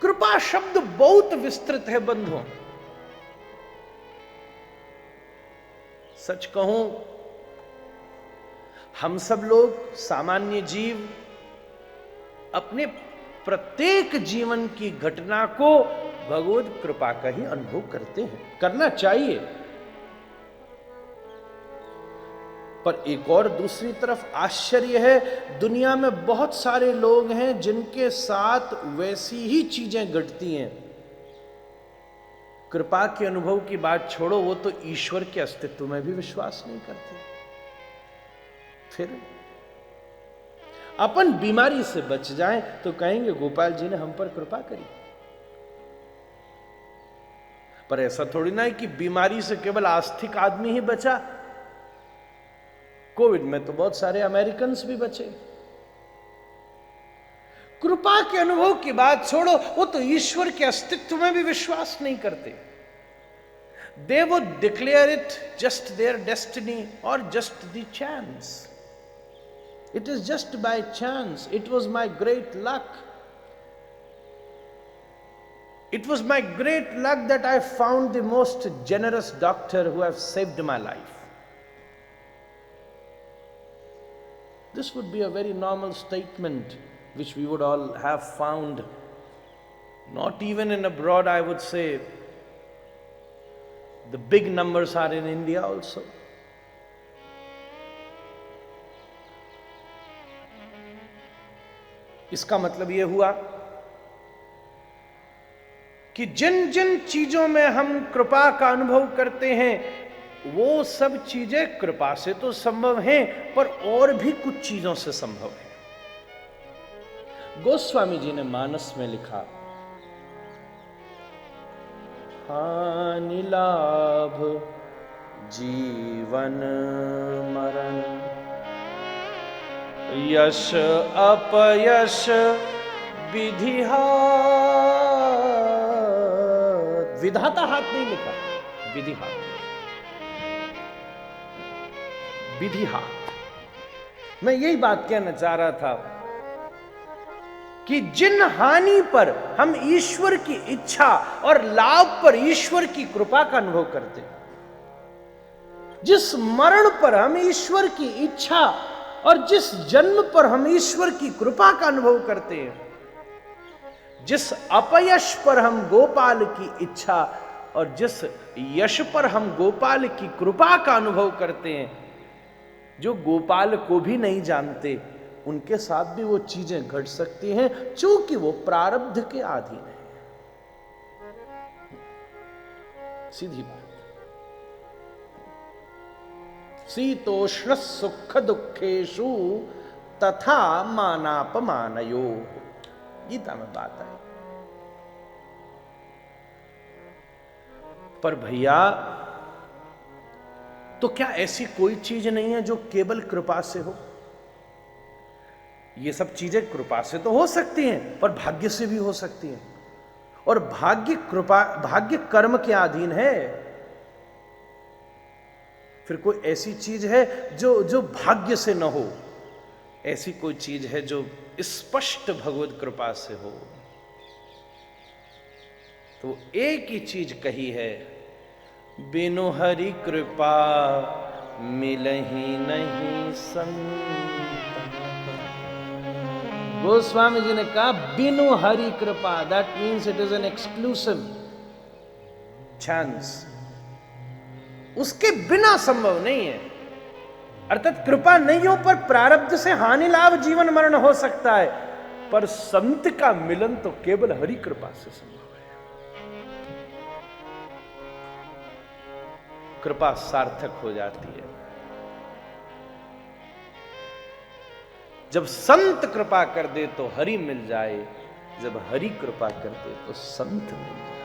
कृपा शब्द बहुत विस्तृत है बंधुओं। सच कहूं, हम सब लोग सामान्य जीव अपने प्रत्येक जीवन की घटना को भगवत कृपा का ही अनुभव करते हैं, करना चाहिए। पर एक और दूसरी तरफ आश्चर्य है, दुनिया में बहुत सारे लोग हैं जिनके साथ वैसी ही चीजें घटती हैं। कृपा के अनुभव की बात छोड़ो, वो तो ईश्वर के अस्तित्व में भी विश्वास नहीं करते। फिर अपन बीमारी से बच जाएं तो कहेंगे गोपाल जी ने हम पर कृपा करी। पर ऐसा थोड़ी ना है कि बीमारी से केवल आस्तिक आदमी ही बचा। कोविड में तो बहुत सारे अमेरिकन्स भी बचे। कृपा के अनुभव की बात छोड़ो, वो तो ईश्वर के अस्तित्व में भी विश्वास नहीं करते। They would declare it just their destiny और just the chance. It is just by chance. It was my great luck. It was my great luck that I found the most generous doctor who have saved my life. This would be a very normal statement which we would all have found. Not even in abroad, I would say. The big numbers are in India also. इसका मतलब यह हुआ कि जिन जिन चीजों में हम कृपा का अनुभव करते हैं वो सब चीजें कृपा से तो संभव हैं, पर और भी कुछ चीजों से संभव है। गोस्वामी जी ने मानस में लिखा, हानि लाभ जीवन मरण, यश अपयश विधि हाथ। विधाता हाथ नहीं लिखा, विधि हाथ, विधि हाथ। मैं यही बात कहना चाह रहा था कि जिन हानि पर हम ईश्वर की इच्छा और लाभ पर ईश्वर की कृपा का अनुभव करते, जिस मरण पर हम ईश्वर की इच्छा और जिस जन्म पर हम ईश्वर की कृपा का अनुभव करते हैं, जिस अपयश पर हम गोपाल की इच्छा और जिस यश पर हम गोपाल की कृपा का अनुभव करते हैं, जो गोपाल को भी नहीं जानते उनके साथ भी वो चीजें घट सकती हैं, क्योंकि वो प्रारब्ध के अधीन है। सीधी बात। शीतोष्ण सुख दुखेशु तथा मानापमानयो, गीता में बात है। पर भैया, तो क्या ऐसी कोई चीज नहीं है जो केवल कृपा से हो? ये सब चीजें कृपा से तो हो सकती हैं, पर भाग्य से भी हो सकती हैं, और भाग्य कृपा, भाग्य कर्म के अधीन है। फिर कोई ऐसी चीज है जो भाग्य से न हो? ऐसी कोई चीज है जो स्पष्ट भगवत कृपा से हो? तो एक ही चीज कही है, बिनु हरि कृपा मिलहि नहीं संत। गोस्वामी जी ने कहा बिनु हरि कृपा, that means it is an exclusive chance, उसके बिना संभव नहीं है। अर्थात कृपा नहीं हो पर प्रारब्ध से हानि लाभ जीवन मरण हो सकता है, पर संत का मिलन तो केवल हरि कृपा से संभव है। कृपा सार्थक हो जाती है जब संत कृपा कर दे तो हरि मिल जाए, जब हरि कृपा कर दे तो संत मिल जाए।